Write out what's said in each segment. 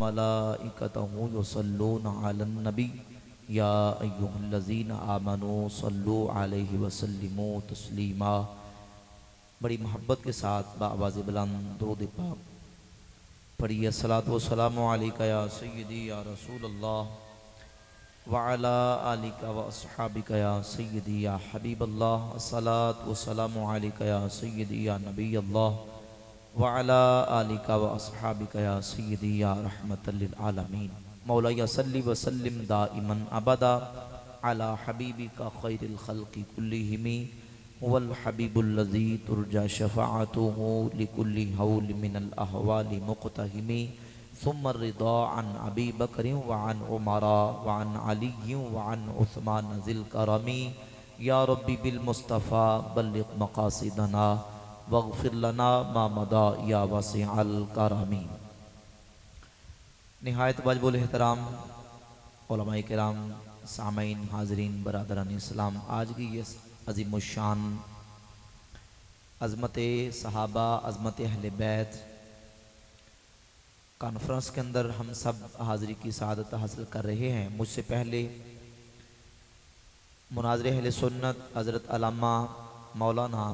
मलाइकतहु युसल्लूना Alan नबी या अय्युहल्लज़ीना आमनू सल्लु अलैहि वसल्लिमू तस्लीमा। बड़ी मोहब्बत के साथ बाआवाज़ बुलंद दुरूद पाक पढ़िए। अस्सलातु वस्सलामु अलैका या सय्यदी या रसूलल्लाह व अला आलिका व अस्हाबिका या सय्यदी या हबीबल्लाह। अस्सलातु वस्सलामु अलैका या सय्यदी या नबीयल्लाह व अला आलिका व अस्हाबिका या सय्यदी या रहमतल लिल आलमीन। मौला या सल्ली व सल्लिम दाइमन अबदा अला हबीबिका खैरिल खल्क़ि कुल्लिहिम वल हबीबुल्लज़ी तुरजा शफ़ाअतुहु लिकुल्लि हौल मिनल अहवालि मुक़तहिमी। सुम्मा रिदा अन अबी बकर व अन उमर व अन अली व अन उस्मान ज़िल करमी। या रब्बी बिल मुस्तफ़ा बल्लिग़ मक़ासिदना वग़फ़िर लना मा मदा या वसीअल करमी। निहायत वाजिबुल एहतराम उलमाए किराम, सामईन, हाज़रीन, बरादरान इस्लाम, आज की ये अज़ीमुश्शान अज़मत सहाबा, अज़मत अहले बैत कॉन्फ्रेंस के अंदर हम सब हाज़री की सआदत हासिल कर रहे हैं। मुझसे पहले मुनाज़िर अहले सुन्नत हज़रत अल्लामा मौलाना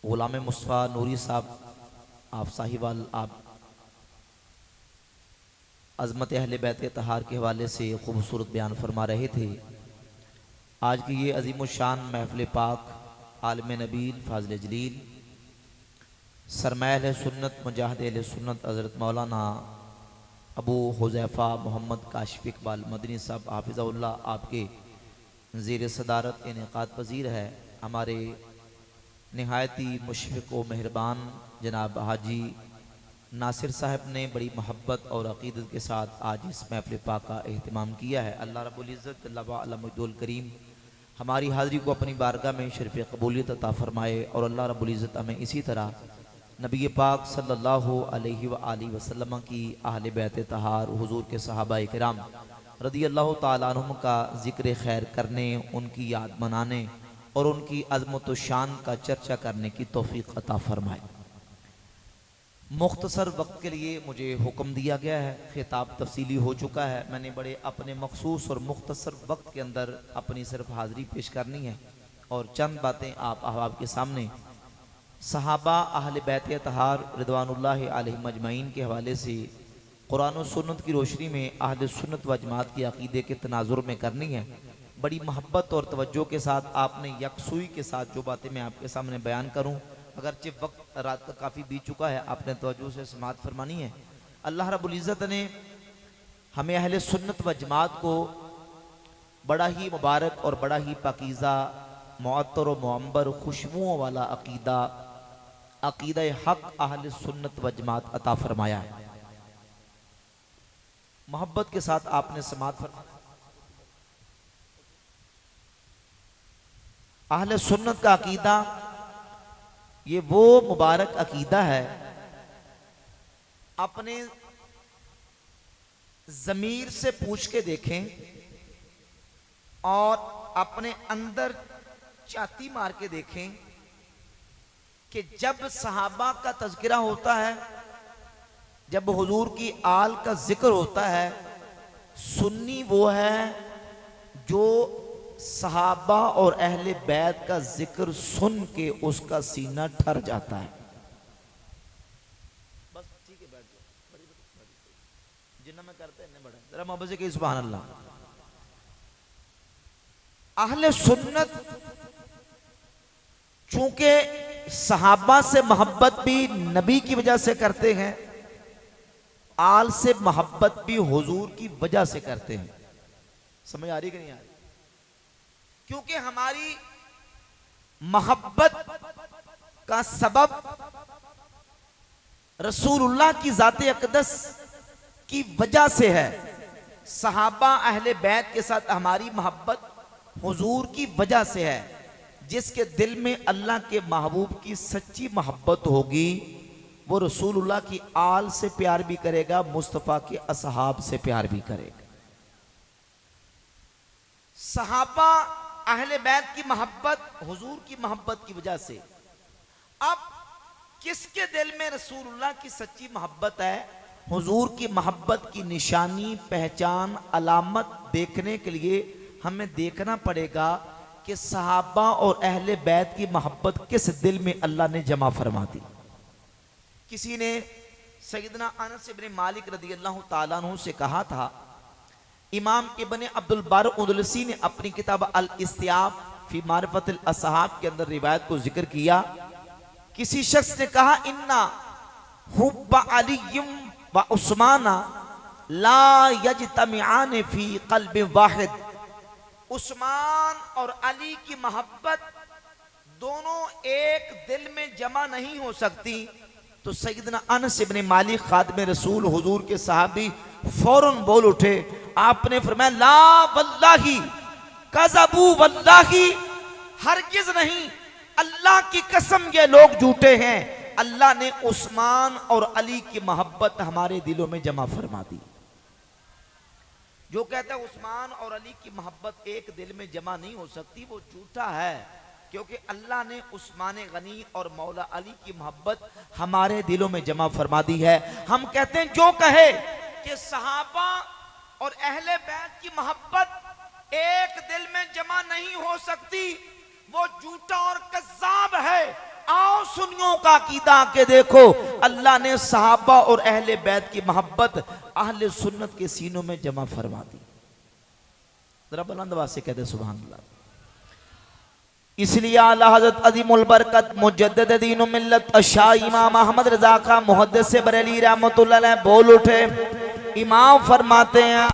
ग़ुलाम मुस्तफ़ा नूरी साहब आप साहिवाल, आप अज़मत अहले बैत तहार के हवाले से खूबसूरत बयान फरमा रहे थे। आज की ये अज़ीमुश्शान महफ़िल पाक आलिम नबील फ़ाज़िल जलील सरमाया अहले सुन्नत मुजाहिद अहले सुन्नत हज़रत मौलाना अबू हुज़ैफ़ा मोहम्मद काशिफ़ इक़बाल मदनी साहब हाफ़िज़हुल्लाह आपके ज़ेर सदारत इनेक़ाद पज़ीर है। हमारे निहायती मुशफ़िक़ व मेहरबान जनाब हाजी नासिर साहब ने बड़ी मोहब्बत और अक़ीदत के साथ आज इस महफ़िल पाक का एहतमाम किया है। अल्लाह रब्बुल इज़्ज़त अल्लाह करीम हमारी हाज़री को अपनी बारगाह में शरीफ़ कबूलियत अता फ़रमाए और अल्लाह रब्बुल इज़्ज़त हमें इसी तरह नबी पाक सल्लल्लाहु अलैहि व आलिहि वसल्लम की अहले बैत तहार हुज़ूर के सहाबाए किराम रज़ियल्लाहु ताला अन्हुम का ज़िक्र खैर करने, उनकी याद मनाने और उनकी अज़मत व शान का चर्चा करने की तौफ़ीक़ अता फ़रमाए। मुख्तसर वक्त के लिए मुझे हुक्म दिया गया है, खिताब तफसीली हो चुका है। मैंने बड़े अपने मखसूस और मुख्तसर वक्त के अंदर अपनी सिर्फ हाज़री पेश करनी है और चंद बातें आप अहबाब के सामने सहाबा अहले बैत तहार रिदवानुल्लाहि अलैहिम अजमईन के हवाले से कुरान और सुन्नत की रोशनी में अहले सुन्नत व जमात के अक़ीदे के तनाजुर में करनी है। बड़ी मोहब्बत और तवज्जो के साथ आपने यकसुई के साथ जो बातें मैं आपके सामने बयान करूँ, अगरचे वक्त रात का काफ़ी बीत चुका है, आपने तवज्जो से समाअत फरमानी है। अल्लाह रब्बुल इज़्ज़त ने हमें अहले सुन्नत व जमात को बड़ा ही मुबारक और बड़ा ही पाकीज़ा मुअत्तर व मुअम्बर खुशबुओं वाला अक़ीदा, अक़ीदा हक़ अहले सुन्नत व जमात अता फरमाया है। मोहब्बत के साथ आपने समाअत फरमाया। अहले सुन्नत का अक़ीदा ये वो मुबारक अक़ीदा है, अपने ज़मीर से पूछ के देखें और अपने अंदर छाती मार के देखें कि जब सहाबा का तज़किरा होता है, जब हुजूर की आल का जिक्र होता है, सुन्नी वो है जो सहाबा और अहले बैत का जिक्र सुन के उसका सीना ठर जाता है। बस ठीक है, बैठ जाओ, जिन्ना में करते हैं बड़ा जरा मोहब्बत से कहिए सुभान अल्लाह। अहले सुन्नत चूंकि सहाबा से मोहब्बत भी नबी की वजह से करते हैं, आल से मोहब्बत भी हुजूर की वजह से करते हैं। समझ आ रही कि नहीं आ रही? क्योंकि हमारी मोहब्बत का सबब रसूलुल्लाह की ज़ाते अक़दस की वजह से है। सहाबा अहले बैत के साथ हमारी मोहब्बत हुजूर की वजह से है। जिसके दिल में अल्लाह के महबूब की सच्ची मोहब्बत होगी वो रसूलुल्लाह की आल से प्यार भी करेगा, मुस्तफ़ा के असहाब से प्यार भी करेगा। सहाबा अहले बैत की मोहब्बत हुजूर की मोहब्बत की वजह से। अब किसके दिल में रसूलुल्लाह की सच्ची मोहब्बत है हुजूर की मोहब्बत की निशानी, पहचान, अलामत देखने के लिए हमें देखना पड़ेगा कि सहाबा और अहले बैत की मोहब्बत किस दिल में अल्लाह ने जमा फरमा दी। किसी ने सैयदना अनस इब्न मालिक रदियल्लाहु ताला अन्हु से कहा था, इमाम इब्न अब्दुल बर उदलसी ने अपनी किताब अल इस्तियाब फी मारिफतुल असहाब के अंदर रिवायत को जिक्र किया। किसी शख्स ने कहा, इन्ना हुब्बा अलीय्युम व उस्माना ला यजतमिआन फी क़ल्बि वाहिद। उस्मान और अली की मोहब्बत दोनों एक दिल में जमा नहीं हो सकती। तो सैयदना अनस इब्न मालिक खादिम रसूल हुजूर के सहाबी फौरन बोल उठे। आपने फरमाया, ला वल्लाही कज़बू वल्लाही, हरगिज नहीं, अल्लाह की कसम ये लोग झूठे हैं। अल्लाह ने उस्मान और अली की मोहब्बत हमारे दिलों में जमा फरमा दी। जो कहता है उस्मान और अली की मोहब्बत एक दिल में जमा नहीं हो सकती, वो झूठा है, क्योंकि अल्लाह ने उस्मान गनी और मौला अली की मोहब्बत हमारे दिलों में जमा फरमा दी है। हम कहते हैं जो कहे कि सहाबा और अहले बैत की मोहब्बत एक दिल में जमा नहीं हो सकती, वो झूठा और कज़्ज़ाब है। आओ सुन्नियों का अकीदा के देखो, अल्लाह ने सहाबा और अहले बैत की मोहब्बत अहले सुन्नत के सीनों में जमा फरमा दी। जरा बुलंद आवाज से कहते सुभान अल्लाह। इसलिए आला हज़रत अज़ीमुल बरकत मुजद्दिद दीन व मिल्लत शाह इमाम अहमद रज़ा खां मुहद्दिस बरेली रहमतुल्लाह अलैह बोल उठे। इमाम फरमाते हैं,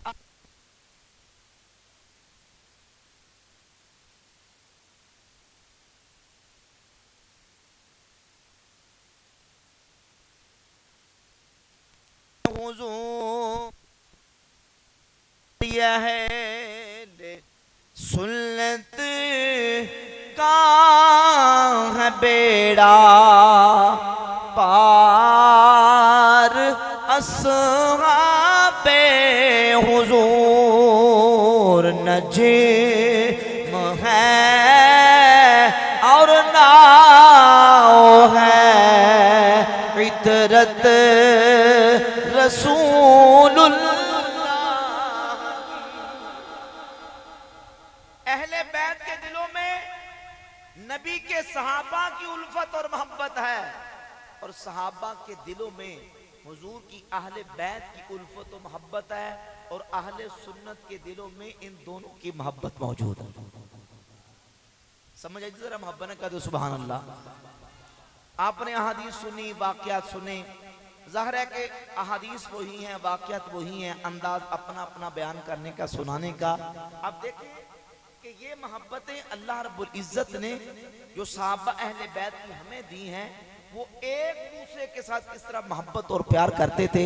यह सुन्नत का है बेड़ा पार, अस्हाबे हुजूर नजीम है और नाव है, इतरत रसूलुल्लाह। अहले बैत के दिलों में नबी के सहाबा की उल्फत और मोहब्बत है, और सहाबा के दिलों में हुजूर की अहले बैत की उल्फत और मोहब्बत है, और अहले सुन्नत के दिलों में इन दोनों की मोहब्बत मौजूद है। समझ आई जरा मोहब्बत ने कह दो सुभान अल्लाह। आपने अहादीस सुनी, वाक़यात सुने, ज़ाहिर है कि अहादीस वही हैं, वाक़यात वही हैं, अंदाज अपना अपना बयान करने का, सुनाने का। अब देखें कि ये मोहब्बतें अल्लाह रब्बुल इज़्ज़त ने जो सहाबा अहले बैत की हमें दी हैं, वो एक दूसरे के साथ किस तरह मोहब्बत और प्यार करते थे।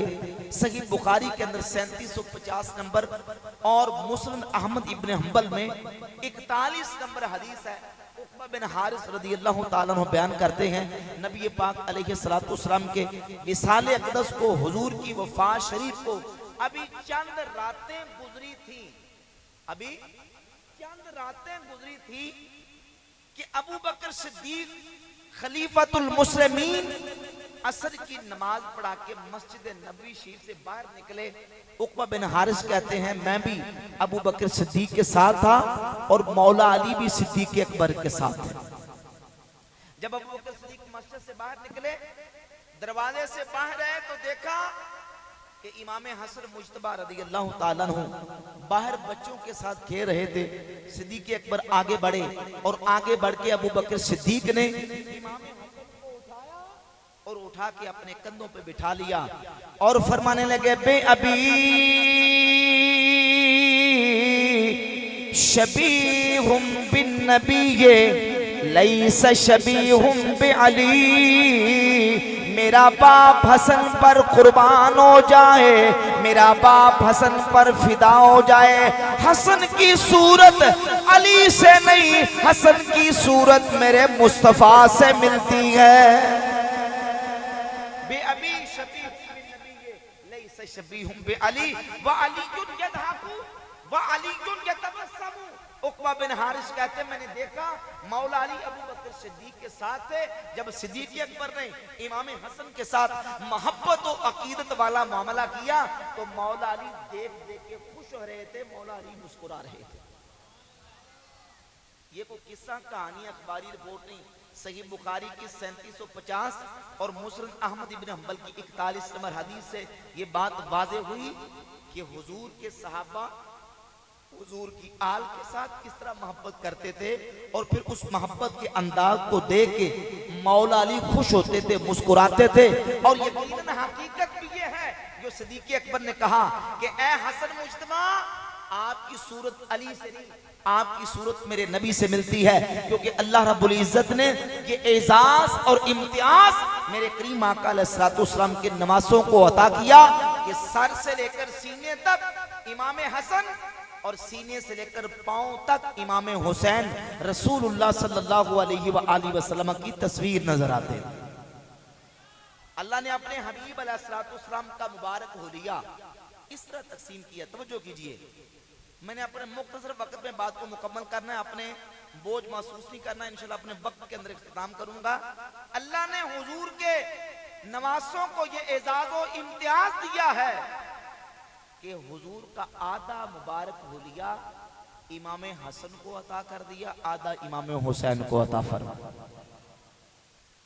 सही बुखारी के अंदर 3750 नंबर और मुस्लिम अहमद इब्न हंबल में 41 नंबर हदीस है। उक़बा बिन हारिस रदियल्लाहु ताला अन्हु बयान करते हैं, नबी पाक अलैहिस्सलातु वस्सलाम के विसाल अक़दस को, हुजूर की वफ़ात शरीफ को अभी चंद रातें गुजरी थी, अभी चंद रातें गुजरी थी कि अबू बकर सिद्दीक खलीफतुल मुस्लिमीन असर की नमाज पढ़ा के मस्जिद नबवी शरीफ से बाहर निकले। उक़बा बिन हारिस कहते हैं, मैं भी अबू बकर सिद्दीक के साथ था और मौला अली भी सिद्दीक अकबर के साथ थे। जब अबू बकर सिद्दीक मस्जिद से बाहर निकले, दरवाजे से बाहर आए तो देखा कि इमाम हसन मुज्तबा रज़ियल्लाहु ताला अन्हु बाहर बच्चों के साथ खेल रहे थे। सिद्दीक अकबर आगे बढ़े और आगे बढ़ के अबू बकर सिद्दीक ने इमाम हसन को उठाया और उठा के अपने कंधों पे बिठा लिया और फरमाने लगे, बे अबी शबीहुम बिन नबी लैसा शबीहुम बि अली। मेरा बाप हसन पर कुर्बान हो जाए, मेरा बाप हसन पर फिदा हो जाए। हसन की सूरत अली से नहीं, हसन की सूरत मेरे मुस्तफा से मिलती है। बे अबी शबीहुम बिन नबी लैसा शबीहुम बि अली व अली यदहकु वह अलीयुन यतबस्समु। उक़बा बिन हारिस कहते हैं मैंने देखा मौला अली अबू बकर सिद्दीक के साथ थे। जब सिद्दीक अकबर ने इमाम हसन के साथ मोहब्बत और अकीदत वाला मामला किया तो मौला अली देख देख के खुश हो रहे थे, मौला अली मुस्कुरा रहे थे। ये कोई किस्सा कहानी अखबारी रिपोर्ट नहीं। सही बुखारी की 3750 और मुस्नद अहमद इब्न हंबल की 41 नंबर हदीस से ये बात वाज़े हुई कि हुजूर के सहाबा हुजूर की आल के साथ किस तरह मोहब्बत करते थे और फिर उस मोहब्बत के अंदाज को देख के मौला अली खुश होते थे, मुस्कुराते थे। और यकीनन हकीकत भी ये है जो सिद्दीक़ अकबर ने कहा कि ए हसन मुज्तबा, आपकी सूरत अली से नहीं, आपकी सूरत मेरे नबी से मिलती है, क्योंकि अल्लाह रब्बुल इज्जत ने ये एजाज और इम्तियाज मेरे करीम आका अलैहिस्सलाम के नवासों को अता किया कि सर से लेकर सीने तक इमाम हसन और सीने से लेकर पांव तक इमाम हुसैन रसूलुल्लाह सल्लल्लाहु अलैहि वसल्लम की तस्वीर नजर आते हैं। अल्लाह ने अपने हबीब अलैहिस्सलाम का मुबारक हुलिया इस तरह तकसीम किया। तवज्जो कीजिए, मैंने अपने मुख्तसर वक्त में बात को मुकम्मल करना है, अपने बोझ महसूस नहीं करना, इंशाल्लाह अपने वक्त के अंदर इख्तिताम करूंगा। अल्लाह ने हुजूर के नवासों को ये एजाज और इम्तियाज दिया है कि हुजूर का आधा मुबारक हुलिया इमाम हसन को अता कर दिया, आधा इमाम हुसैन को अता फरमा।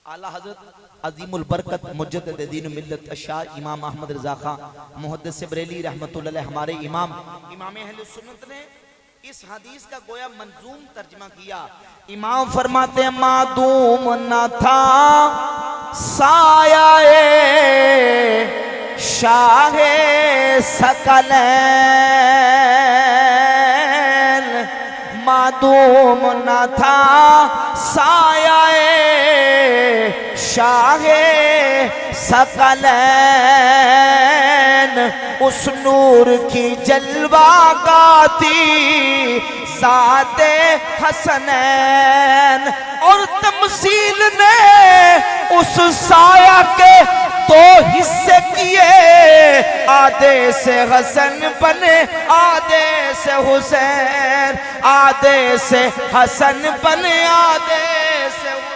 आला हजरत अजीमुल बरकत मुजद्दिद दीन मिल्लत अशाह इमाम अहमद रज़ा खां मुहद्दिस बरेली रहमतुल्लाह अलैह हमारे इमाम अहले सुन्नत ने इस हदीस का गोया मंजूम तर्जमा किया। इमाम फरमाते हैं मादूम न था साया शाहे सकलैन, मादूम न था साया शाहे सकलैन, उस नूर की जलवा गाती ज़ाते हसनैन। और तमसील ने उस साया के दो हिस्से किए, आधे से हसन बने आधे से हुसैन, आधे से हसन बने आधे से हुसैन।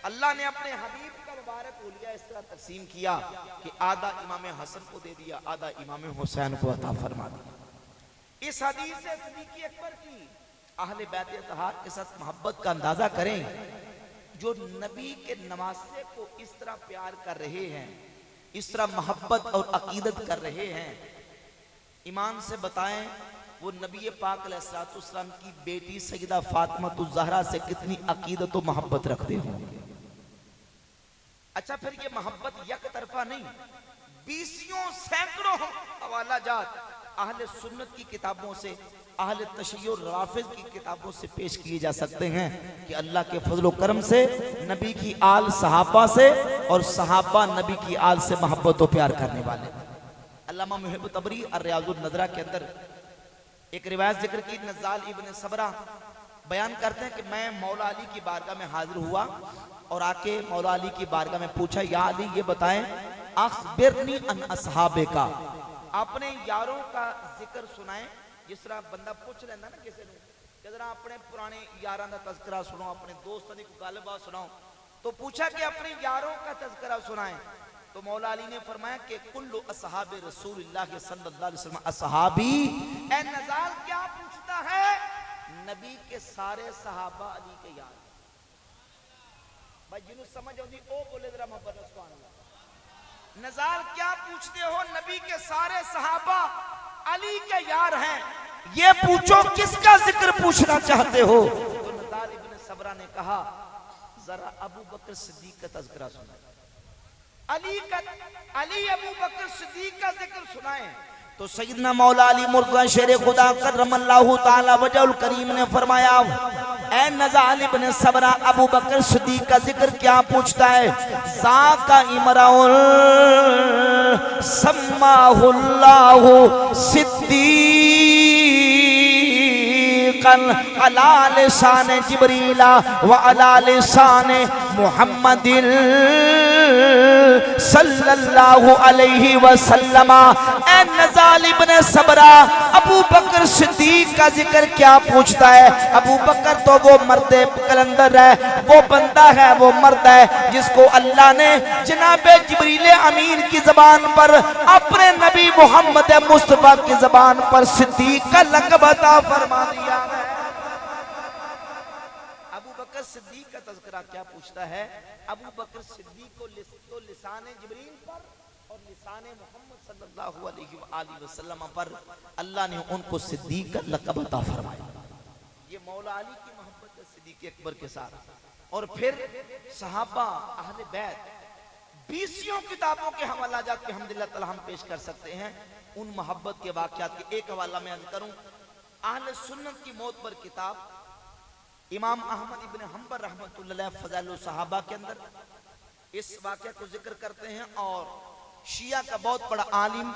अल्लाह ने अपने हबीब का मुबारक हुलिया इस तरह तकसीम किया कि आधा इमाम हसन को दे दिया, आधा इमाम हुसैन को अता फरमा दिया। इस हदीस से सिद्दीक़ अकबर की अहले बैत अतहार के साथ मोहब्बत का अंदाजा करें, जो नबी के नवासे को इस तरह प्यार कर रहे हैं, इस तरह मोहब्बत और अकीदत कर रहे हैं। ईमान से बताएं वो नबी पाक अलैहिस्सलाम की बेटी सैयदा फातिमा ज़हरा से कितनी अकीदत और मोहब्बत रखते होंगे। अच्छा, फिर ये मोहब्बत एक तरफा नहीं, बीसियों सैकड़ों हवाला जात अहले सुन्नत की किताबों से, अहले तशय्युर राफिज़ की किताबों से पेश किए जा सकते हैं कि अल्लाह के फजल करम से नबी की आल सहाबा से और सहाबा नबी की आल से मोहब्बत और प्यार करने वाले। अल्लामा मुहिब तबरी अर्रियाजुन नज़रा के अंदर एक रिवायत जिक्र की, नज़ाल इब्न सबरा बयान करते हैं कि मैं मौला अली की बारगाह में हाजिर हुआ और आके मौला अली की बारगाह में पूछा, या अली ये बताएं अखबिरनी अन असहाबे का, अपने यारों का जिक्र सुनाएं। जिस तरह बंदा पूछ लेंदा ना किसी ने, जरा अपने पुराने यारां दा तज़किरा सुनो, अपने दोस्तों की गलबात सुनाओ, तो पूछा कि अपने यारों का तज़किरा सुनाएं। तो मौला अली ने फरमाया कि कुल्लु असहाबे रसूलुल्लाह सल्लल्लाहु अलैहि वसल्लम असहाबी। ए नज़ाल क्या पूछता है? नबी के सारे सहाबा अली के यार। भाई जिन्हों समझ आती ओ बोले जरा मोहब्बत सुभान अल्लाह। नज़ाल क्या पूछते हो? नबी के सारे सहाबा अली के यार हैं, ये पूछो किसका जिक्र पूछना चाहते हो? तो नज़ाल इब्न सबरा ने कहा जरा अबू बकर सिद्दीक का तज़किरा सुनाए, अली अबू बकर सिद्दीक का जिक्र सुनाए। तो सैयदना मौला अली मुर्तज़ा शेर खुदा करमल्लाहु ताला वजहुल करीम ने फरमाया, ए नज़ाल इब्न सबरा अबू बकर सिद्दीक का जिक्र क्या पूछता है? ज़ाका इमराउल सम्माहुल्लाहु सिद्दीक़न अला लिसान जिब्रीला व अला लिसान मुहम्मदिन सल्लल्लाहु अलैहि वसल्लम। ए नज़ाल इब्न सबरा अबू बकर सिद्दीक का जिक्र क्या पूछता है। अबू बकर तो वो मर्द कलंदर है, वो बंदा है, वो मर्द है जिसको अल्लाह ने जनाबे जिब्रील अमीन की जबान पर अपने नबी मोहम्मद मुस्तफा की जबान पर सिद्दीक का लक़ब अता फरमा दिया है। अबू बकर सिद्दीक का तज़किरा क्या पूछता है। अबू बकर सिद्दीक को लिसाने जिब्रील पर और लिसाने मोहम्मद सल्लल्लाहु अलैहि वसल्लम पर अल्लाह ने उनको सिद्दीक का लक़ब अता फरमाया। ये मौला अली की मोहब्बत है सिद्दीक अकबर के साथ। और फिर सहाबा अहले बैत 20 किताबों के हवाला जात के हम्दुलिल्लाह ताला हम पेश कर सकते हैं। उन मोहब्बत के वाक़यात के एक हवाला मैं अर्ज़ करूं। अहले सुन्नत की मौत पर किताब इमाम अहमद इब्न हंबल रहमतुल्लाह अलैह फ़ज़ाइल सहाबा के अंदर इस वाक़या को जिक्र करते हैं। और शिया का बहुत बड़ा आलिम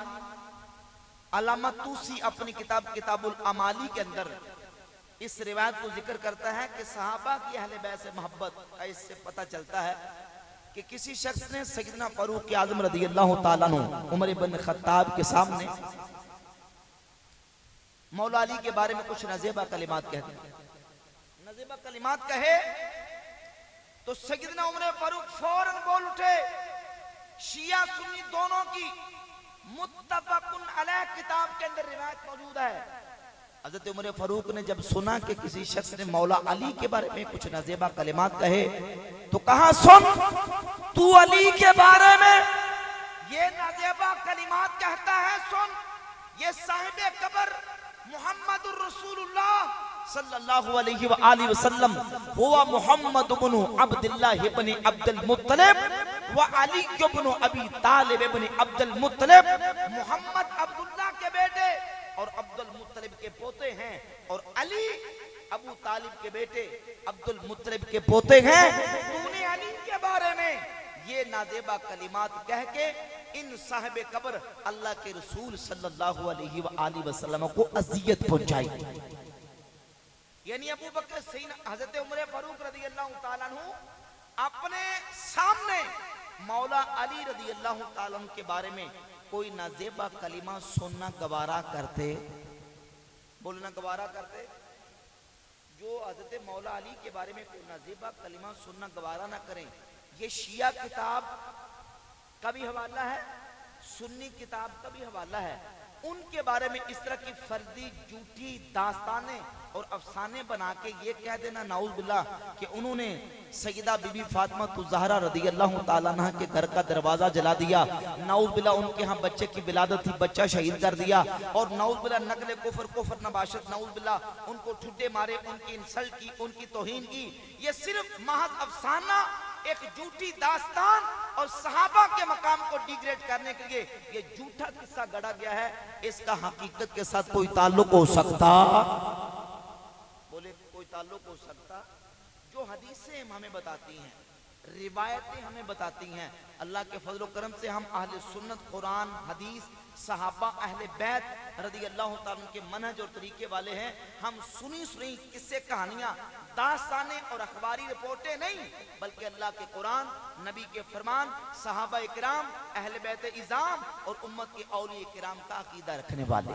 अल्लामा तूसी अपनी किताब किताबुल अमाली के अंदर इस रिवायत को जिक्र करता है कि सहाबा की अहले बैत से मोहब्बत का इससे पता चलता है कि किसी शख्स ने सैयदना फारूक आज़म रज़ियल्लाहु ताला अन्हु उमर इब्न खत्ताब के सामने मौला अली के बारे में कुछ नज़ेबा कलिमात कहते हैं। नज़ेबा कलिमात कहे तो सैयदना उमर फारूक फौरन बोल उठे। शिया सुन्नी दोनों की मुत्तफ़क़ुन अलैह किताब के अंदर रिवायत मौजूद है। हज़रत उमर फारूक ने जब सुना कि किसी शख्स ने मौला अली के बारे में कुछ नज़ेबा कलिमात कहे तो कहा, सुन, तू अली के बारे में ये नज़ेबा कलिमात कहता है, सुन, ये साहिबे कबर मुहम्मदुर रसूलुल्लाह सल्लल्लाहु अलैहि वसल्लम हुआ मुहम्मद इब्न अब्दुल्लाह इब्न अब्दुल मुत्तलिब व अली इब्न अबी तालिब इब्न अब्दुल मुत्तलिब मुहम्मद अब्दुल्लाह के बेटे और अब्दुल मुत्तलिब के पोते हैं और अली अबू तालिब के बेटे अब्दुल मुत्तलिब के पोते हैं। तूने अली के बारे में ये नाज़ेबा कलिमात कह के इन साहिब कब्र अल्लाह के रसूल सल्लल्लाहु अलैहि वसल्लम को अज़ियत पहुंचाई। यानी अबू बकर सैयद हज़रत उमर फारूक रज़ियल्लाहु ताला अन्हु अपने सामने मौला अली रज़ियल्लाहु ताला अन्हु के बारे में कोई नाज़ेबा कलिमा सुनना गवारा करते, बोलना गवारा करते। जो हज़रत मौला अली के बारे में कोई नाज़ेबा कलिमा सुनना गवारा ना करें, ये शिया किताब का भी हवाला है, सुन्नी किताब का भी हवाला है। उनके बारे में इस तरह की फर्जी झूठी दास्तानें और अफसाने बना के ये कह देना नाउज़ बिल्लाह कि उन्होंने सैयदा बीबी फातिमा ज़हरा रज़ियल्लाहु ताला अन्हा के घर का दरवाजा जला दिया, नाउज़ बिल्लाह उनके यहाँ बच्चे की विलादत थी, बच्चा शहीद कर दिया, और नाउज़ बिल्लाह नकले कुफर नबाशत, नाउज़ बिल्लाह उनको ठुड्डे मारे, उनकी इंसल्ट की, उनकी तौहीन की। ये सिर्फ महज अफसाना, एक झूठी दास्तान और सहाबा के मकाम को डिग्रेड करने के लिए ये झूठा किस्सा गढ़ा गया है। इसका हकीकत के साथ कोई ताल्लुक हो सकता? बोले कोई ताल्लुक हो सकता? जो हदीसें हमें बताती हैं, रिवायतें हमें बताती हैं, अल्लाह के फजल व करम से हम अहले सुन्नत, कुरान, हदीस, सहाबा, अहले बैत रज़ियल्लाहु ताला के मनहज और तरीके वाले हैं। हम सुनी सुनी किस्से कहानियां, दास्तानें और अखबारी रिपोर्टें नहीं, बल्कि अल्लाह के कुरान, नबी के फरमान, सहाबा इकराम, अहले बैत इज़ाम और उम्मत के औलिया किराम का अकीदा रखने वाले।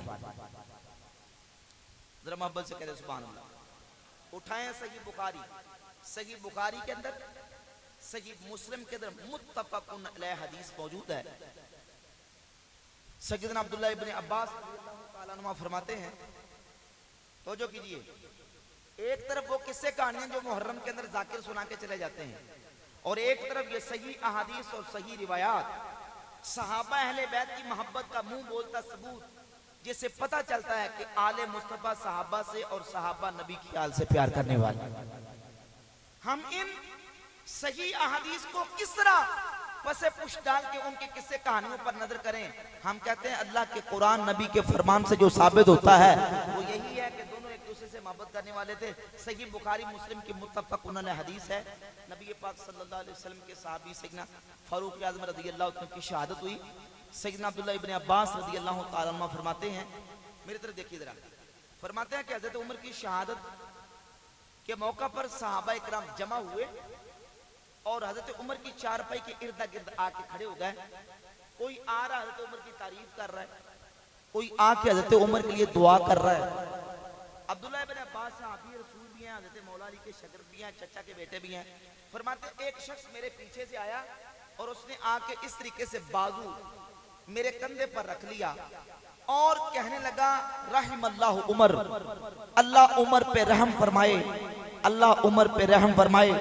जरा मोहब्बत से कह सुभान अल्लाह। उठाएं सही बुखारी के अंदर, सही मुस्लिम के अंदर मुत्तफ़क़ुन अलैह हदीस मौजूद है। सैयदना अब्दुल्लाह इब्न अब्बास रज़ियल्लाहु ताला अन्हुमा फरमाते हैं, तो जो कीजिए, एक तरफ वो किस्से कहानियां जो मुहर्रम के अंदर जाकिर सुना के चले जाते हैं, और एक तरफ ये सही अहादीस और सही रिवायात, सहाबा अहले बैत की मोहब्बत का मुंह बोलता सबूत, जिससे पता चलता है कि आले मुस्तफा सहाबा से और सहाबा नबी की आल से प्यार करने वाले। हम इन सही अहादीस को किस तरह पसे पुश डाल के उनके किस्से कहानियों पर नजर करें? हम कहते हैं अल्लाह के कुरान, नबी के फरमान से जो साबित होता है वो यही है कि दोनों एक दूसरे से मोहब्बत करने वाले थे। सही बुखारी मुस्लिम की मुत्तफ़क़ुन अलैह हदीस है। नबी पाक सल्लल्लाहु अलैहि वसल्लम के सहाबी सैयदना फारूक आज़म रज़ियल्लाहु अन्हु की शहादत हुई। सैयदना अब्दुल्लाह इब्न अब्बास रज़ियल्लाहु ताला अन्हुमा फरमाते हैं, मेरी तरफ देखिए जरा, फरमाते हैं कि हज़रत उमर की शहादत के मौका पर सहाबा इकराम जमा हुए और हज़रत उमर की चारपाई के इर्द गिर्द आके खड़े हो गए। कोई आ रहा हज़रत उमर की तारीफ कर रहा है, कोई आके हजरत उमर के लिए दुआ कर रहा है। अब्दुल्लाह इब्न अब्बास सहाबी रसूल भी हैं, हजरत मौला अली के शागिर्द भी हैं, चचा के बेटे भी हैं। फरमाते एक शख्स मेरे पीछे से आया और उसने आके इस तरीके से बाजू मेरे कंधे पर रख लिया और कहने लगा रहमल्लाहु उमर, अल्लाह उमर पे रहम फरमाए, अल्लाह उमर पे रहम फरमाए।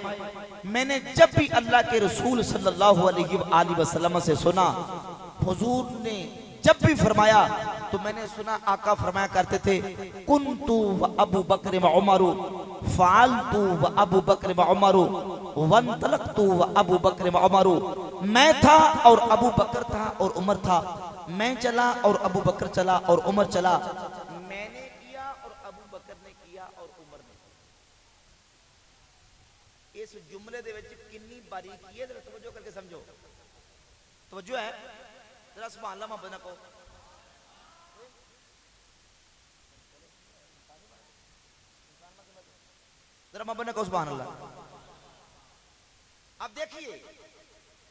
मैंने जब भी अल्लाह के रसूल सल्लल्लाहु अलैहि वसल्लम से सुना, हुजूर ने जब भी फरमाया तो मैंने सुना आका फरमाया करते थे कुन्तु व अबू बकर व उमर फ़अलतु व अबू बकर व उमर वंतलक्तु व अबू बकर व उमर। मैं था और अबू बकर था और उमर था, मैं चला और अबू बकर चला और उमर चला, मैंने किया और अबू बकर ने किया और उमर ने किया। इस जुमले दे विच कितनी बारीकी है, जरा तवज्जो करके समझो। तवज्जो है, जरा सुभान अल्लाह मोहब्बत को। जरा मोहब्बत को सुभान अल्लाह। अब देखिए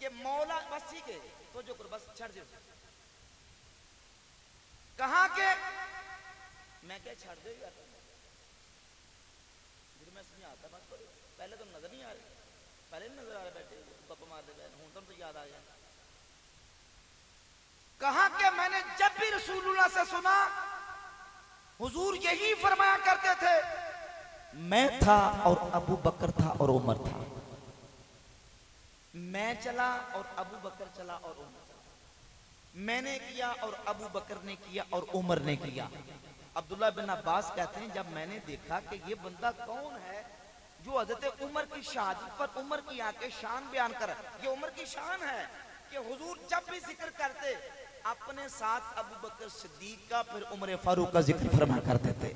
कि मौला बस ठीक है तो जो बस छड़ दो, कहां के मैं क्या छड़ दो यार, मैं समझाता बस पहले तो नजर नहीं आ रही, पहले नहीं नजर आ रहे बैठे गप मारते बैठे, हूं तो याद आ गया। कहा कि मैंने जब भी रसूलुल्लाह से सुना हुजूर यही फरमाया करते थे, मैं था और अबू बकर था और उमर था, मैं चला और अबू बकर चला और उमर चला, मैंने किया और अबू बकर ने किया और उमर ने किया। अब्दुल्लाह बिन अब्बास कहते हैं जब मैंने देखा कि ये बंदा कौन है जो हजरत उमर की शहादत पर उमर की आके शान बयान कर, ये उमर की शान है कि हुजूर जब भी जिक्र करते अपने साथ अबू बकर सिद्दीक का फिर उमर फारूक का जिक्र फरमा करते थे।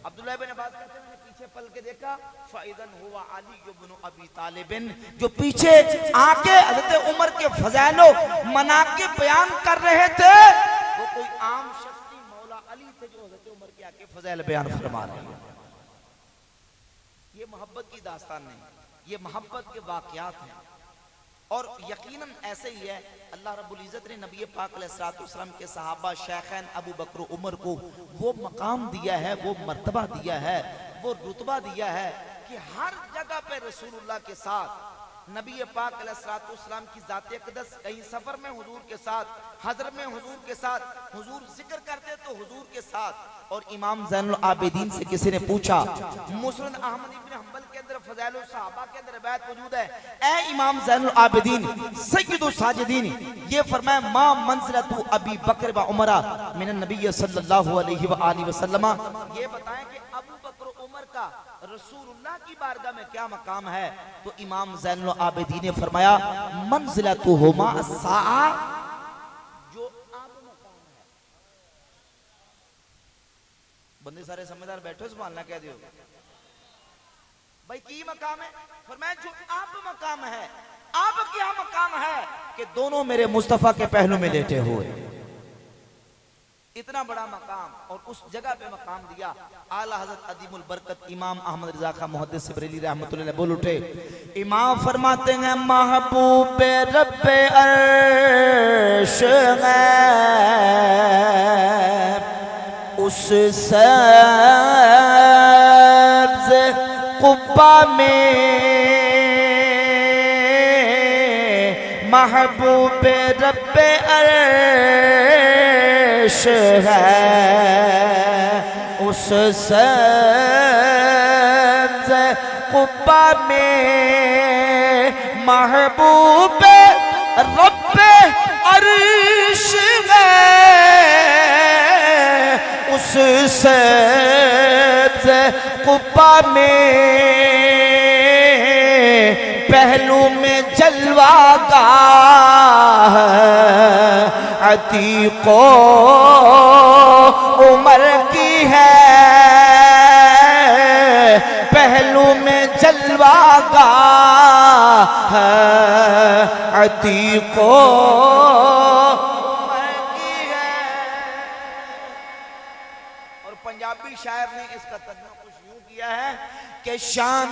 अब्दुल्लाह बिन अब्बास कहते हैं मैंने पीछे पल के देखा फ़इज़न हुवा अली इब्न अबी तालिब, जो पीछे आके हजरत उमर के फज़ाइलो मनाक़िब बयान कर रहे थे वो कोई आम शख्स नहीं, मौला अली थे जो हजरत उमर के आके फज़ाइल बयान फरमा रहे हैं। ये मोहब्बत की दास्तान नहीं, ये मोहब्बत के वाक़यात हैं और यकीनन ऐसे ही है। अल्लाह रब्बुल इज़्ज़त ने नबी पाक अलैहिस्सलातु वस्सलाम के सहाबा शेखैन अबू बकर उमर को वो मकाम दिया है, वो मर्तबा दिया है, वो रुतबा दिया है कि हर जगह पे रसूलुल्लाह के साथ नबी पाक अलैहिस्सलातु वस्सलाम की ज़ात अक़दस, कहीं सफर में हुजूर के साथ, हज़र में हुजूर के साथ, हुजूर जिक्र करते तो हुजूर के साथ। और इमाम ज़ैनुल आबिदीन से किसी ने पूछा, मुस्नद अहमद इब्न हंबल के अंदर फज़ाइलुस सहाबा के अंदर रिवायत मौजूद है, ए इमाम ज़ैनुल आबिदीन सय्यदुस साजिदीन, ये फरमाया मा मंज़िलतु अबी बकर व उमर मिनन नबी सल्लल्लाहु अलैहि व आलिहि वसल्लम, ये बताएं कि अबू बकर उमर का रसूलुल्लाह की बारगाह में क्या मकाम है। तो इमाम ज़ैनुल आबिदीन ने फरमाया मंज़िलतुहुमा अस्सा, जो अब मकाम है। बंदे सारे समझदार बैठो सुभान अल्लाह कह दियो भाई की मकाम है। फरमाया जो अब मकाम है, अब क्या मकाम है कि दोनों मेरे मुस्तफा के पहलू में लेटे हुए, इतना बड़ा मकाम और उस जगह पे मकाम दिया। आला हज़रत अदीमुल बरकत इमाम अहमद रज़ा खां मुहद्दिस बरेली रहमतुल्लाह अलैह बोल उठे, इमाम फरमाते हैं महबूब रब्बे अर्श है उस सब्ज़ कुब्बा में, महबूब रब्बे अर्श है उस सब्ज़ कुब्बा में, महबूब रब्बे अर्श है उस सब्ज़ कुब्बा में, पहलू में जलवागाह अतीको उमर की है, पहलू में जलवागाह अतीको उमर की है। और पंजाबी शायर ने इसका तर्जुमा कुछ यूं किया है कि शान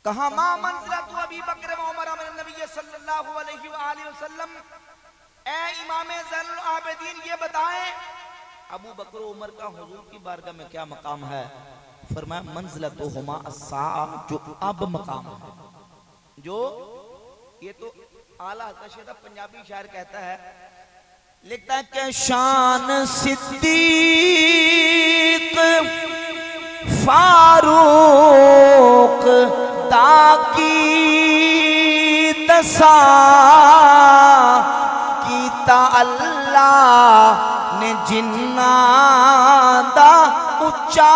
कहा मा मंज़िलतु अबी बकर व उमर मिन नबी सल्लल्लाहु अलैहि वसल्लम। ए इमाम ज़ैनुल आबिदीन ये बताएं अबू बकर उमर का हुजूर की बारगाह में क्या मकाम है? फरमाया मंज़िलतुहुमा अस्सा, जो अब मकाम है, जो ये तो आला हज़रत पंजाबी शायर कहता है, लिखता है कि शान सिद्दीक फारूक ताकी दसा कीता अल्लाह ने जिन्ना दा उच्चा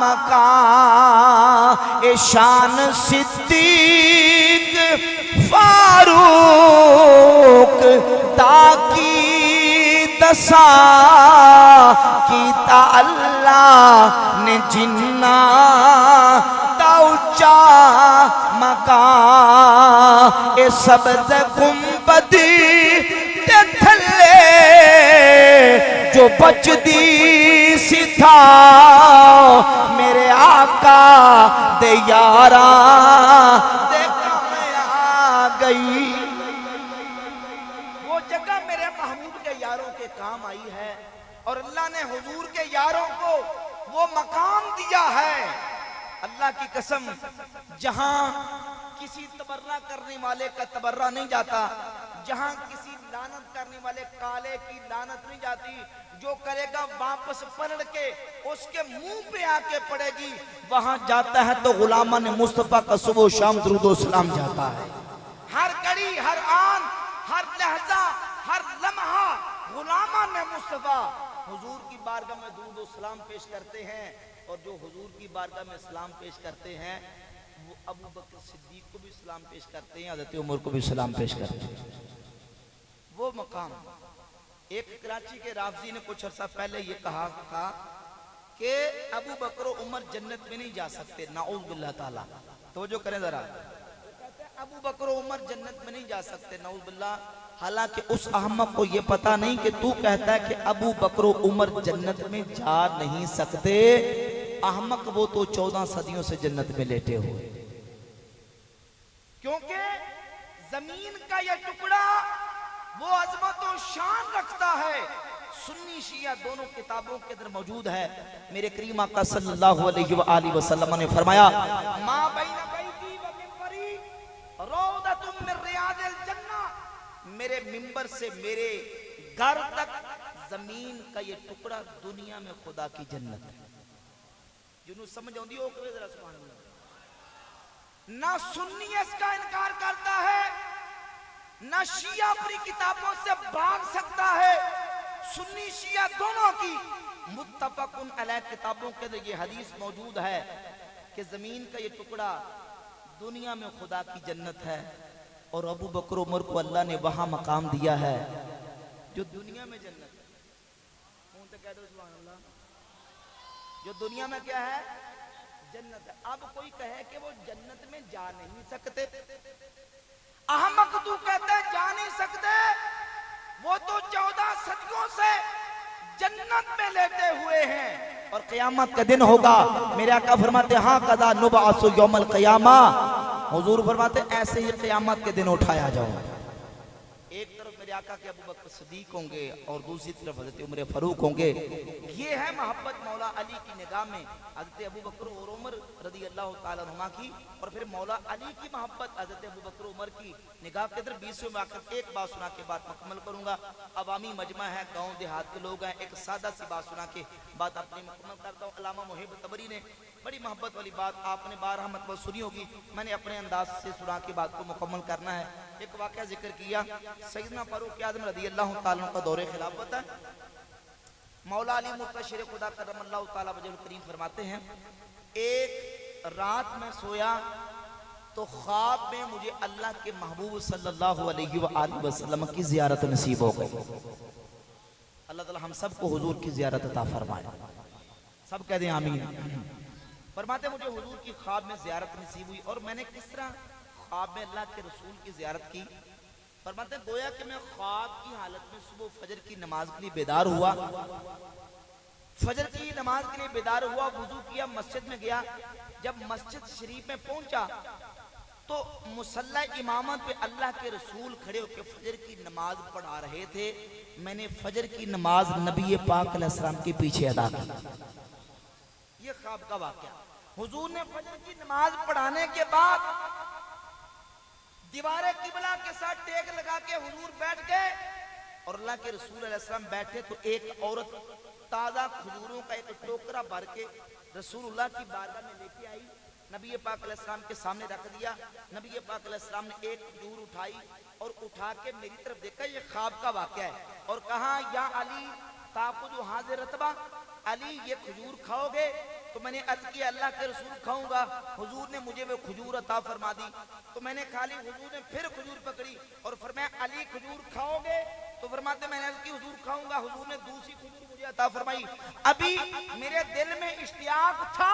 मकाम। ए शान सिद्दीक फारूक ताकी दसा कीता अल्लाह ने जिन्ना दा उच्चा मकाम। ए सबज़ गुंबदी ते थल्ले जो बचदी सी था मेरे आका दे यारा दे कम आ गई। वो जगह मेरे महबूब के यारों के काम आई है और अल्लाह ने हुजूर के यारों को वो मकाम दिया है। अल्लाह की कसम, जहां किसी तबर्रा करने वाले का तबर्रा नहीं जाता, जहां किसी लानत करने वाले काले की लानत नहीं जाती, जो करेगा वापस पलट के उसके मुंह पे आके पड़ेगी, वहां जाता है तो गुलामा ने मुस्तफा का सुबह शाम दुरूदो सलाम जाता है। हर घड़ी, हर आन, हर लहजा, हर लम्हा गुलामा ने मुस्तफा हुजूर की बारगाह में दुरूदो सलाम पेश करते हैं। और जो हुजूर की बारगाह में सलाम पेश करते हैं वो अबू बकर सिद्दीक को भी सलाम पेश करते हैं, हज़रत उमर को भी सलाम पेश करते हैं। वो मकाम, एक कराची के राफजी ने कुछ अर्सा पहले ये कहा था कि अबू बकर उमर जन्नत में नहीं जा सकते, नाऊज़ बिल्लाह ताला। तो जो करें जरा, अबू बकर उमर जन्नत में नहीं जा सकते, नाऊज़ बिल्लाह। हालांकि उस अहमक को ये पता नहीं कि तू कहता है कि अबू बकर उमर जन्नत में जा नहीं सकते। अहमक वो तो 14 सदियों से जन्नत में लेटे हुए, क्योंकि जमीन का यह टुकड़ा वो अजमत और शान रखता है। सुन्नी शिया दोनों किताबों के अंदर मौजूद है। मेरे करीम आका सल्लल्लाहु अलैहि वसल्लम ने फरमाया, मा बैना बैती व मिंबरी रौदतुम मिन रियादिल जन्नह, मेरे मिंबर से मेरे घर तक जमीन का ये टुकड़ा दुनिया में खुदा की जन्नत है। जिन्हों समझ आती हो जरा सुभान अल्लाह। ना सुन्नी इसका इनकार करता है, ना शिया अपनी किताबों से भाग सकता है। सुन्नी शिया दोनों की मुत्तफकुन अलैह किताबों के अंदर ये हदीस मौजूद है कि जमीन का ये टुकड़ा दुनिया में खुदा की जन्नत है। और अबू बकर उमर को अल्लाह ने वहां मकाम दिया है जो दुनिया में जन्नत है। कह दो सुभान अल्लाह। जो दुनिया में क्या है? जन्नत है। अब कोई कहे कि वो जन्नत में जा नहीं सकते, अहमक तू कहते जा नहीं सकते, वो तो 14 सदियों से जन्नत में लेटे हुए हैं और क़यामत का दिन होगा। मेरे आका फरमाते हाँ कदा नुबअसु यौमल क़यामा, हुजूर फरमाते ऐसे ही क़यामत के दिन उठाया जाओ। एक तरफ मेरे आका के अबू बकर सिद्दीक होंगे और दूसरी तरफ हज़रत उमर फारूक होंगे। ये है मोहब्बत मौला अली की निगाह में हज़रत अबू बकर और उमर रज़ी अल्लाह ताला अन्हुमा की, और फिर मौला अली की मोहब्बत हज़रत अबू बकर उमर की निगाह के अंदर 20वें वाक़िया एक बात सुना के बाद मुकम्मल करूंगा। अवामी मजमा है, गाँव देहात के लोग हैं, एक सादा सी बात सुना के बात अपनी मुकम्मल करता हूँ। अल्लामा मुहिब तबरी ने बड़ी मोहब्बत वाली बात आपने 12 मतलब सुनी होगी, मैंने अपने अंदाज से सुना के बात को मुकम्मल करना है। एक वाक़या जिक्र किया, सैयदना फारूक आज़म रज़ी अल्लाह ताला का दौरे खिलाफत है। मौला अली मुर्तज़ा खुदा करमल्लाहु ताला वजहुल करीम फरमाते हैं, एक रात में सोया तो ख्वाब में मुझे अल्लाह के महबूब सल्लल्लाहु अलैहि वसल्लम की ज़ियारत नसीब हो गई। अल्लाह ताला हम सबको हुजूर की ज़ियारत अता फरमाए, सब कह दें आमीन। फरमाते मुझे हुजूर की ख्वाब में ज़ियारत नसीब हुई। और मैंने किस तरह ख्वाब में अल्लाह के रसूल की ज़ियारत की? फरमाते गोया कि मैं ख्वाब की हालत में सुबह फजर की नमाज के लिए बेदार हुआ, फजर की नमाज के लिए बेदार हुआ, वुजू किया, मस्जिद में गया, जब मस्जिद शरीफ में पहुंचा तो मुसल्ला इमामत पे अल्लाह के रसूल खड़े होकर फजर की नमाज पढ़ा रहे थे। मैंने फजर की नमाज नबी पाक अलैहिस्सलाम के पीछे अदा की। ये ख्वाब का वाकया। हुजूर ने फजर की नमाज पढ़ाने के बाद दीवारे किबला के साथ टेक लगा के हुजूर बैठ गए और अल्लाह के रसूल अलैहिस्सलाम बैठे तो एक औरत ताजा खजूरों का एक टोकरा भर के रसूलुल्लाह की बारगाह में लेके आई, नबी पाक अलैहिस्सलाम के सामने रख दिया। नबी पाक अलैहिस्सलाम ने एक खजूर उठाई और उठा के मेरी तरफ देखा, ये ख्वाब का वाकया है, और कहा या अली ताकुदु हाज़िर रतबा, अली ये खजूर खाओगे? तो मैंने अर्ज किया अल्लाह के रसूल खाऊंगा। हुजूर ने मुझे वो खजूर अता फरमा दी तो मैंने खा ली। हुजूर ने फिर खजूर पकड़ी और फरमाया अली खजूर खाओगे? तो फरमाते मैंने अर्ज की हुजूर खाऊंगा। हुजूर ने दूसरी खजूर मुझे अता फरमाई। अभी मेरे दिल में इश्तियाक था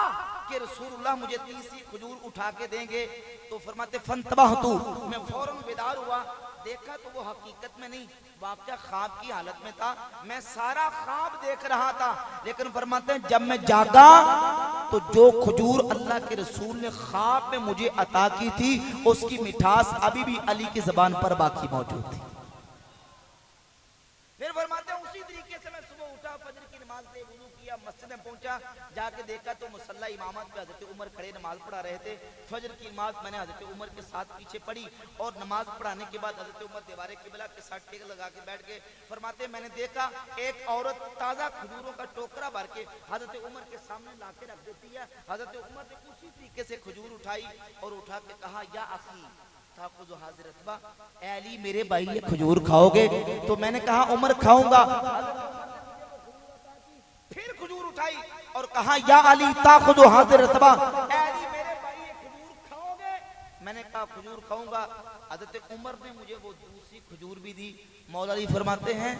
कि रसूलुल्लाह मुझे तीसरी खजूर उठा के देंगे। तो फरमाते फंतबहतु, मैं फौरन बेदार हुआ, देखा तो वो हकीकत में नहीं, वाकया ख्वाब की हालत में था। मैं सारा ख्वाब देख रहा था, लेकिन फरमाते हैं जब मैं जागा तो जो खजूर अल्लाह के रसूल ने ख्वाब में मुझे अता की थी उसकी मिठास अभी भी अली की जबान पर बाकी मौजूद थी। फिर फरमाते हैं उसी तरीके से मैं सुबह उठा, फजर की नमाज से वुजू किया, मस्जिद में पहुंचा, जाके देखा तो मुसल्ला इमामत पे हजरत उमर खड़े नमाज पढ़ा रहे थे। फजर की नमाज मैंने हजरत उमर के साथ पीछे पढ़ी और नमाज पढ़ाने के बाद हजरत उमर दीवारे किबला के साथ टेक लगा के बैठ गए। फरमाते मैंने देखा एक औरत ताजा खजूरों का टोकरा भर के हजरत उमर के सामने ला के रख देती है। हजरत उमर ने उसी तरीके से खजूर उठाई और उठा के कहा या अखी ताकुदु हाज़िर रतबा, ए अली मेरे भाई ये खजूर खाओगे? तो मैंने कहा उमर खाऊंगा। फिर खजूर उठाई और कहा या अली ताकुदु हाज़िर रतबा, ए अली मेरे भाई ये खजूर खाओगे? मैंने कहा खजूर खाऊंगा। हज़रत उमर ने मुझे वो दूसरी खजूर भी दी। मौला अली फरमाते हैं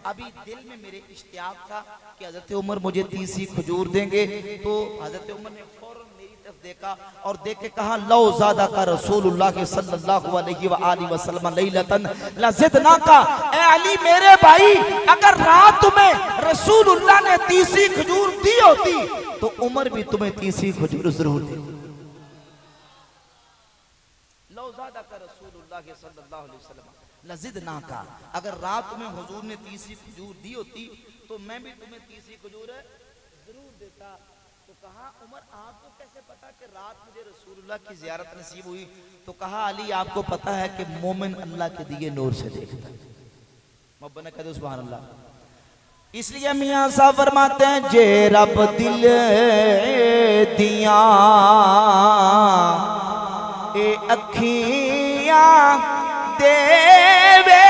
अभी दिल में मेरे इश्तियाक था कि हज़रत उमर मुझे तीसरी खजूर देंगे। तो हज़रत उमर ने फौरन मेरी तरफ देखा और देख के कहा लौ ज़ादा का रसूलुल्लाह के सल्लल्लाहु अलैहि व आलिहि वसल्लम लैलतन लज़िदना का, ए अली मेरे भाई अगर रात में रसूलुल्लाह ने तीसरी खजूर दी होती तो उमर भी तुम्हें तीसरी खजूर जरूर देती। लौ ज़ादा का रसूलुल्लाह के सल्लल्लाहु अलैहि वसल्लम लज़िदना का, अगर रात में हुजूर ने तीसरी खजूर दी होती तो मैं भी तुम्हें तीसरी खजूर जरूर देता। तो कहा उमर आपको कैसे पता कि रात मुझे रसूलुल्लाह की ज़ियारत नसीब हुई? तो कहा अली आपको पता है कि मोमिन अल्लाह के दिए नूर से देखता है। मौला कहते सुभान अल्लाह। इसलिए मियां साहब फरमाते हैं जे रब दिल दिया ए अखियां देवे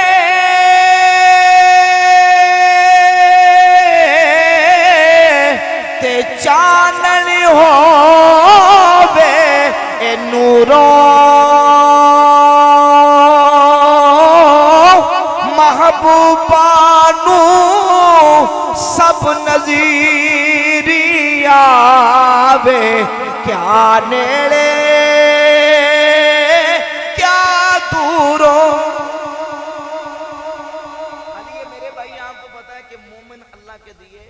ते चानन होवे ए नूरो महबूबा नू सब नज़ीरी आवे, क्या नेड़े क्या दूरों। अली मेरे भाई आपको पता है कि मोमिन अल्लाह के दिए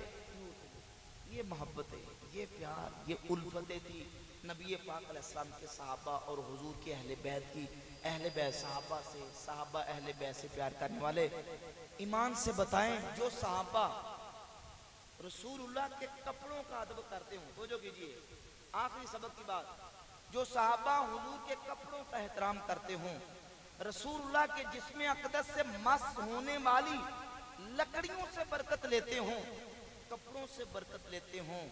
ये मोहब्बतें, ये प्यार, ये उल्फतें थी नबी पाक अलैहिस्सलाम के सहाबा और हुजूर के अहले बैत की। अहले बैत सहाबा से, सहाबा अहले बैत से प्यार करने वाले। ईमान से बताएं जो सहाबा रसूलुल्लाह के कपड़ों का अदब करते हो, तो जो कीजिए आखिरी सबक की बात, जो सहाबा हुजूर के कपड़ों का एहतराम करते हों, रसूलुल्लाह के जिस्म अक़दस से मस्त होने वाली लकड़ियों से बरकत लेते हों, कपड़ों से बरकत लेते हों,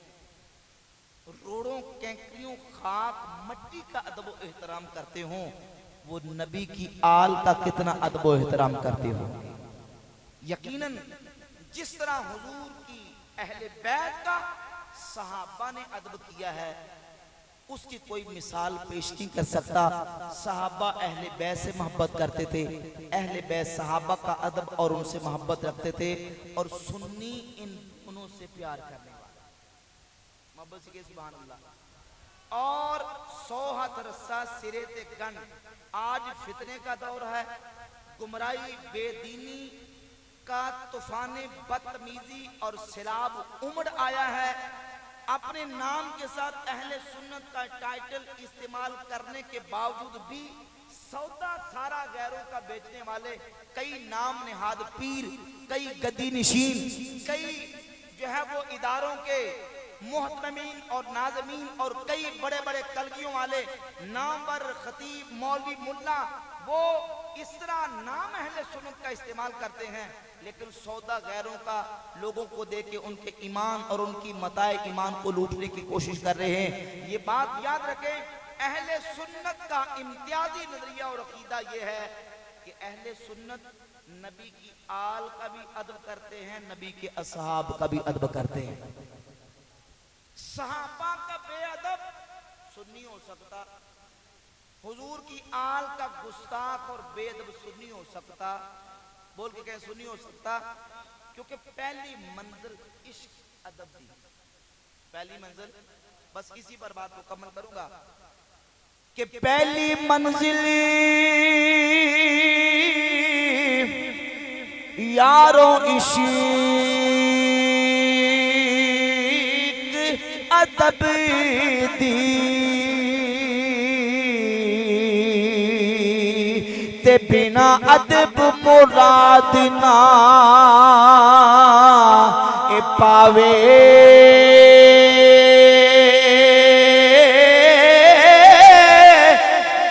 रोड़ों कैंकरियों खाक मट्टी का अदब व एहतराम करते हों, वो नबी की आल का कितना अदब व एहतराम करते हो। यकीनन जिस तरह हुजूर की अहले बैत का सहाबा ने अदब किया है उसकी कोई मिसाल पेश नहीं कर सकता। सहाबा अहले बैत से मोहब्बत करते थे, अहले बैत सहाबा का अदब और उनसे मोहब्बत रखते थे, और सुन्नी इन दोनों से प्यार करने वाला मोहब्बत से सुभान अल्लाह। और 100 हाथ रस्सा सिरे ते गन। आज फितने का दौर है, गुमराही बेदीनी का तूफान बदतमीजी और सैलाब उमड़ आया है। अपने नाम के साथ अहले सुन्नत का टाइटल इस्तेमाल करने के बावजूद भी सौदा सारा गैरों का बेचने वाले कई नाम निहाद पीर, कई गद्दी निशीन, कई जो है वो इदारों के मोहतरमीन और नाज़मीन और कई बड़े बड़े कलगियों वाले नामवर खतीब मौलवी मुल्ला वो इस तरह नाम अहले सुन्नत का इस्तेमाल करते हैं, लेकिन सौदा गैरों का लोगों को दे के उनके ईमान और उनकी मताए ईमान को लूटने की कोशिश कर रहे हैं। ये बात याद रखें, अहले सुन्नत का इम्तियाजी नजरिया और अकीदा ये है कि अहले सुन्नत नबी की आल का भी अदब करते हैं, नबी के असहाब का भी अदब करते हैं। सहाबा का बेअदब सुन्नी हो सकता, हुजूर की आल का गुस्ताख और बेअदब सुन्नी हो सकता, बोल के कहें सुन्नी हो सकता, क्योंकि पहली मंजिल इश्क अदब थी। पहली मंजिल, बस इसी पर बात मुकम्मल करूंगा कि पहली मंजिल यारों इश्क अदब दी ते बिना अदब मुराद ना ए पावे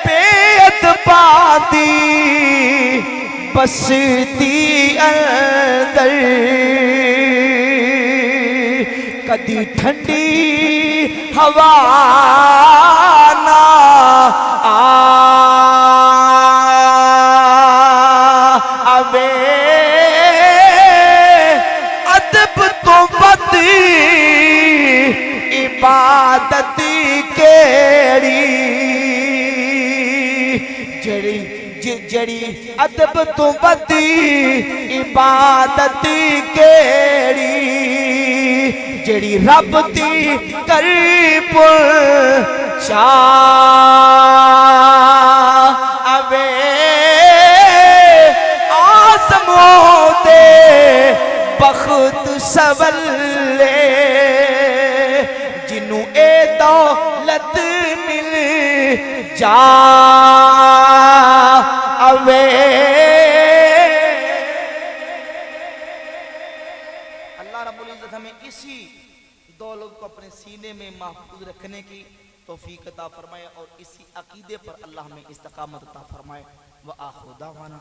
बेअदबादी बसती अंदर कदी ठंडी हवा ना आवे अदब तो बद इबादत केड़ी जड़ी जड़ी अदब तो बद इबादत केड़ी जड़ी रब दी करीब आवे आज़मो दे बख्त सवले जिन्नू ए दौलत मिल जावे। अल्लाह रब्बुल इज्जत हमें इसी दौलत को अपने सीने में महफूज रखने की तौफीक अता फरमाए और इसी अकीदे पर अल्लाह हमें इस्तकामत अता फरमाए। व आखिर दावाना